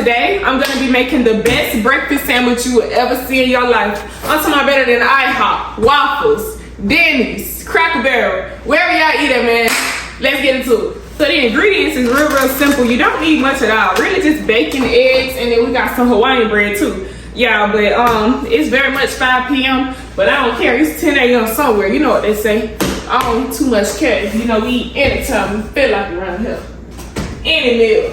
today I'm gonna be making the best breakfast sandwich you will ever see in your life. I'm talking about better than IHOP, Waffles, Denny's, Cracker Barrel, wherever y'all eat it, man. Let's get into it. So the ingredients is real simple. You don't need much at all. Really just bacon, eggs, and then we got some Hawaiian bread too. Yeah, but it's very much 5 p.m. But I don't care. It's 10 a.m. somewhere. You know what they say. I don't too much care. You know, we eat anytime we feel like around here. Any meal.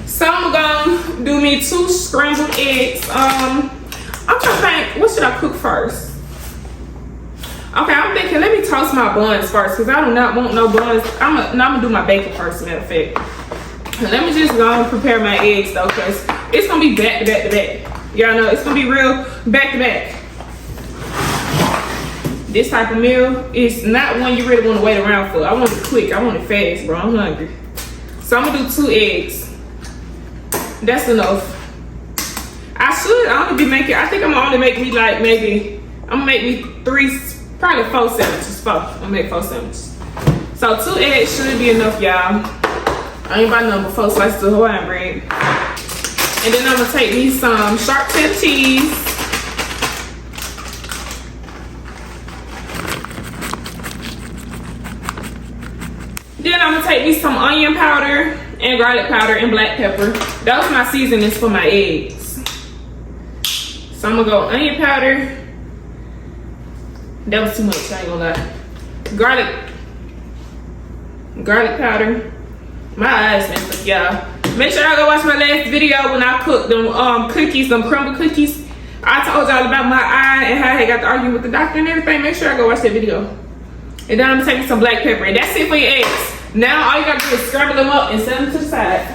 So I'm gonna do me 2 scrambled eggs. I'm trying to think, what should I cook first? Okay, I'm thinking, let me toast my buns first, because I do not want no buns. I'm gonna do my bacon first, matter of fact. Let me just go and prepare my eggs though, because it's gonna be back to back to back. Y'all know it's gonna be real back to back. This type of meal is not one you really want to wait around for. I want it quick. I want it fast, bro. I'm hungry. So I'm gonna do 2 eggs. That's enough. I only be making, I think I'm gonna only make me like maybe, I'm gonna make me 3, probably 4 sandwiches. I'm gonna make 4 sandwiches. So 2 eggs should be enough, y'all. I ain't buy number 4 slices of Hawaiian bread. And then I'm gonna take me some sharp cheddar cheese. Then I'm gonna take me some onion powder and garlic powder and black pepper. Those are my seasonings for my eggs. So I'm gonna go onion powder. That was too much, I ain't gonna lie. Garlic powder. My eyes messed up, y'all. Make sure y'all go watch my last video when I cooked them cookies, them crumble cookies. I told y'all about my eye and how I got to argue with the doctor and everything. Make sure y'all go watch that video. And then I'm gonna take some black pepper, and that's it for your eggs. Now all you gotta do is scramble them up and set them to the side.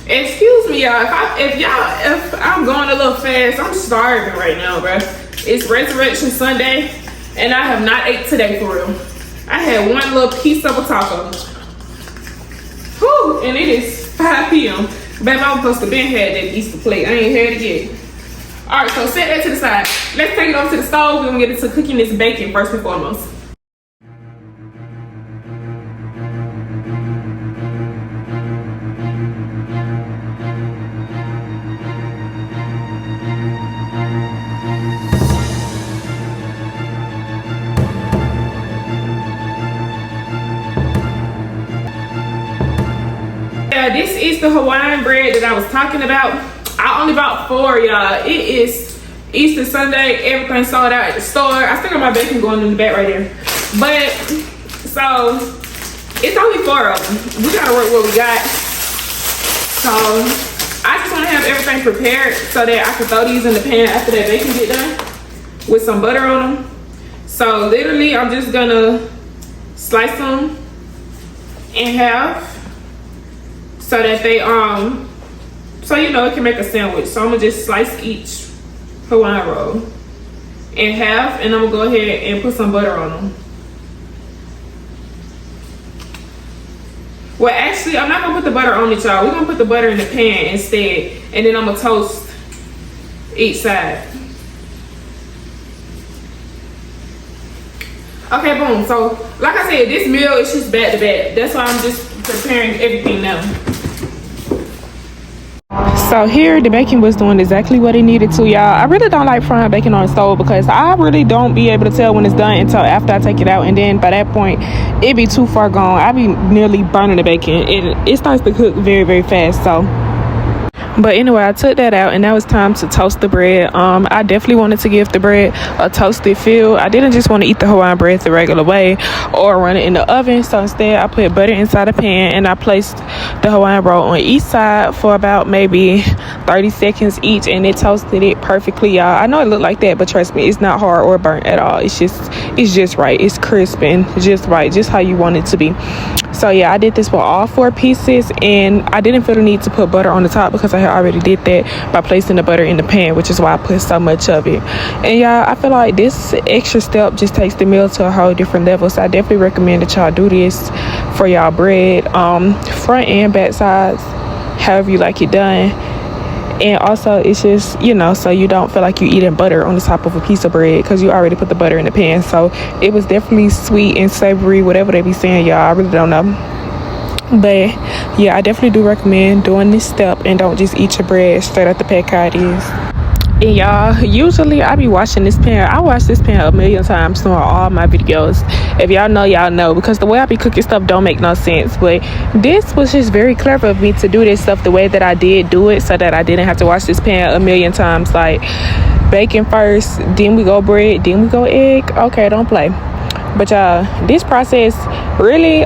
Excuse me, y'all. If I'm going a little fast, I'm starving right now, bro. It's Resurrection Sunday, and I have not ate today for real. I had one little piece of a taco. Whew, and it is 5 p.m. Baby, I was supposed to been had that Easter plate. I ain't had it yet. All right, so set that to the side. Let's take it over to the stove. We're gonna get into cooking this bacon first and foremost. This is the Hawaiian bread that I was talking about. I only bought 4, y'all. It is Easter Sunday. Everything sold out at the store. I still got my bacon going in the back right there. But, so, it's only 4 of them. We gotta work what we got. So, I just wanna have everything prepared so that I can throw these in the pan after that bacon get done with some butter on them. So, literally, I'm just gonna slice them in half. So that they, so you know it can make a sandwich. So I'm gonna just slice each Hawaiian roll in half, and I'm gonna go ahead and put some butter on them. Well, actually, I'm not gonna put the butter on it, y'all. We're gonna put the butter in the pan instead, and then I'm gonna toast each side. Okay, boom. So, like I said, this meal is just back to back. That's why I'm just preparing everything now. So here the bacon was doing exactly what it needed to, y'all. I really don't like frying bacon on the stove because I really don't be able to tell when it's done until after I take it out, and then by that point it be too far gone. I be nearly burning the bacon. It starts to cook very fast. So but anyway, I took that out, and now it's time to toast the bread. I definitely wanted to give the bread a toasted feel. I didn't just want to eat the Hawaiian bread the regular way or run it in the oven. So instead, I put butter inside a pan, and I placed the Hawaiian roll on each side for about maybe 30 seconds each, and it toasted it perfectly, y'all. I know it looked like that, but trust me, it's not hard or burnt at all. It's just right. It's crisp and just right, just how you want it to be. So yeah, I did this for all 4 pieces, and I didn't feel the need to put butter on the top because I had already did that by placing the butter in the pan, which is why I put so much of it. And y'all, I feel like this extra step just takes the meal to a whole different level. So I definitely recommend that y'all do this for y'all bread, front and back sides, however you like it done. And also, it's just, you know, so you don't feel like you're eating butter on the top of a piece of bread because you already put the butter in the pan. So it was definitely sweet and savory, whatever they be saying, y'all. I really don't know. But yeah, I definitely do recommend doing this step and don't just eat your bread straight out the pack how it is. And y'all, usually I be washing this pan. I wash this pan a million times through all my videos. If y'all know, y'all know, because the way I be cooking stuff don't make no sense. But this was just very clever of me to do this stuff the way that I did do it, so that I didn't have to wash this pan a million times. Like bacon first, then we go bread, then we go egg. Okay, don't play. But y'all, this process really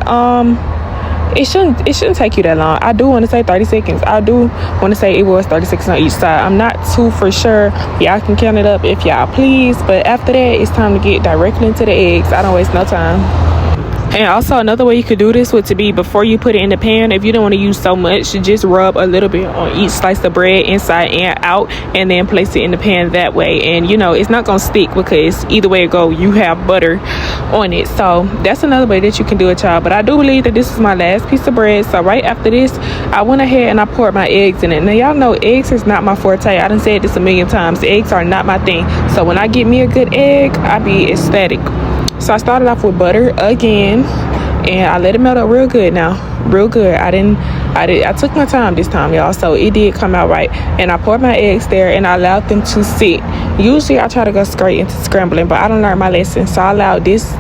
it shouldn't take you that long. I do want to say 30 seconds. I do want to say it was 30 seconds on each side. I'm not too for sure. Y'all can count it up if y'all please. But after that, it's time to get directly into the eggs. I don't waste no time. And also another way you could do this would to be before you put it in the pan, if you don't want to use so much, just rub a little bit on each slice of bread inside and out, and then place it in the pan that way. And you know, it's not gonna stick because either way it go, you have butter on it. So that's another way that you can do it, y'all. But I do believe that this is my last piece of bread. So right after this, I went ahead and I poured my eggs in it. Now y'all know eggs is not my forte. I done said this a million times. Eggs are not my thing. So when I get me a good egg, I be ecstatic. So I started off with butter again, and I let it melt up real good now. Real good. I took my time this time, y'all, so it did come out right. And I poured my eggs there, and I allowed them to sit. Usually I try to go straight into scrambling, but I don't learn my lesson. So I allowed this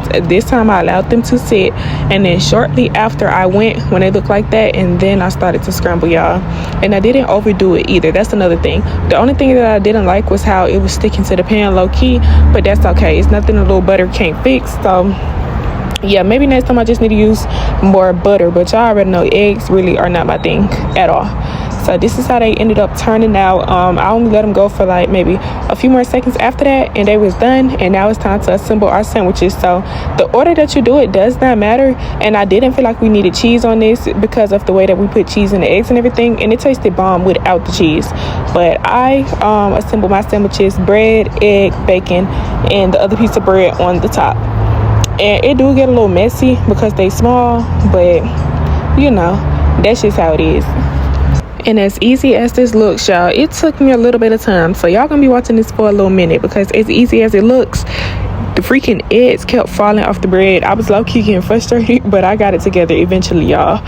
time I allowed them to sit, and then shortly after I went when they looked like that, and then I started to scramble, y'all. And I didn't overdo it either. That's another thing. The only thing that I didn't like was how it was sticking to the pan low key, but that's okay. It's nothing a little butter can't fix. So yeah, maybe next time I just need to use more butter, but y'all already know eggs really are not my thing at all. So this is how they ended up turning out. I only let them go for like maybe a few more seconds after that, and they was done. And now it's time to assemble our sandwiches. So the order that you do it does not matter. And I didn't feel like we needed cheese on this because of the way that we put cheese in the eggs and everything, and it tasted bomb without the cheese. But I assembled my sandwiches: bread, egg, bacon, and the other piece of bread on the top. And it do get a little messy because they small, but you know, that's just how it is. And as easy as this looks, y'all, it took me a little bit of time. So y'all gonna be watching this for a little minute, because as easy as it looks, the freaking eggs kept falling off the bread. I was low-key getting frustrated, but I got it together eventually, y'all.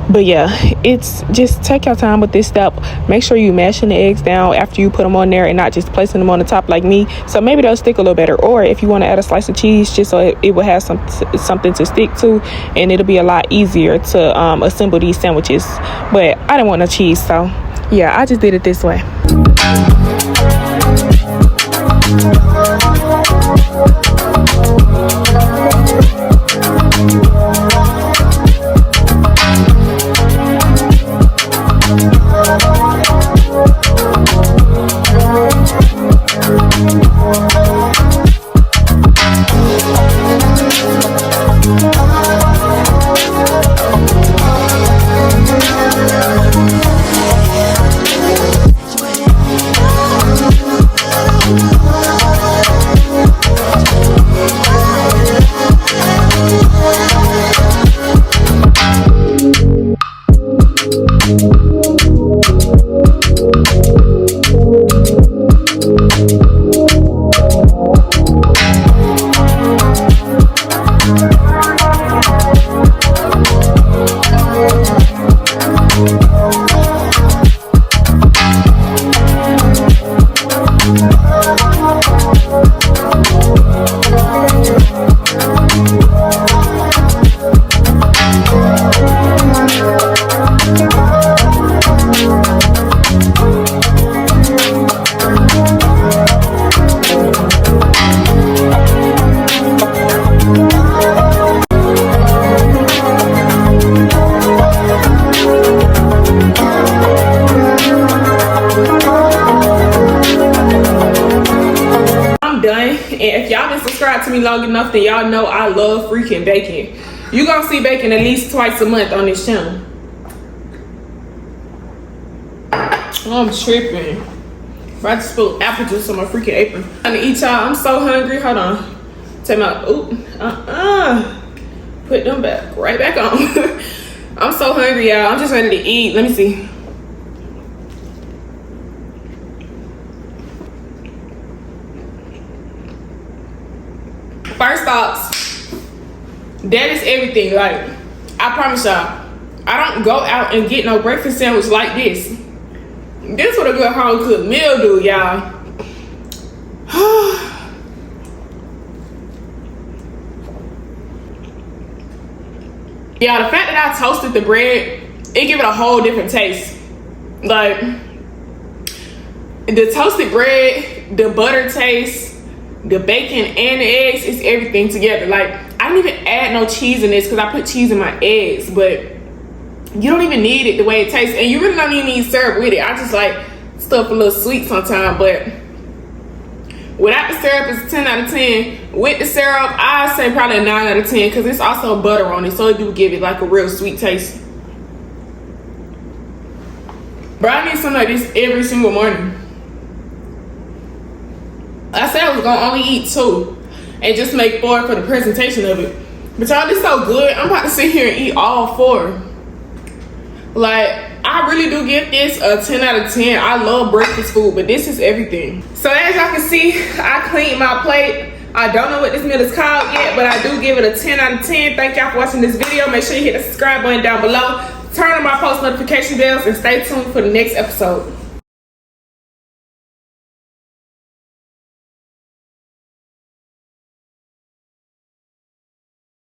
But yeah, it's just take your time with this step. Make sure you mashing the eggs down after you put them on there, and not just placing them on the top like me. So maybe they'll stick a little better. Or if you want to add a slice of cheese, just so it will have something to stick to, and it'll be a lot easier to assemble these sandwiches. But I didn't want no cheese, so yeah, I just did it this way. And if y'all been subscribed to me long enough, then y'all know I love freaking bacon. You gonna see bacon at least twice a month on this channel. I'm tripping. About to spill apple juice on my freaking apron. I'm gonna eat, y'all. I'm so hungry. Hold on. Take my put them back right back on. I'm so hungry, y'all. I'm just ready to eat. Let me see. First thoughts, that is everything. Like, I promise y'all, I don't go out and get no breakfast sandwich like this. This what a good home cooked meal do, y'all. Yeah, the fact that I toasted the bread, it give it a whole different taste. Like, the toasted bread, the butter taste, the bacon and the eggs, it's everything together. Like, I didn't even add no cheese in this because I put cheese in my eggs, but you don't even need it the way it tastes, and you really don't even need syrup with it. I just like stuff a little sweet sometimes, but without the syrup, it's a 10 out of 10. With the syrup, I say probably a 9 out of 10 because it's also butter on it, so it do give it like a real sweet taste. But I need something like this every single morning. I said I was gonna only eat 2 and just make 4 for the presentation of it. But y'all, this so good. I'm about to sit here and eat all 4. Like, I really do give this a 10 out of 10. I love breakfast food, but this is everything. So as y'all can see, I cleaned my plate. I don't know what this meal is called yet, but I do give it a 10 out of 10. Thank y'all for watching this video. Make sure you hit the subscribe button down below. Turn on my post notification bells and stay tuned for the next episode.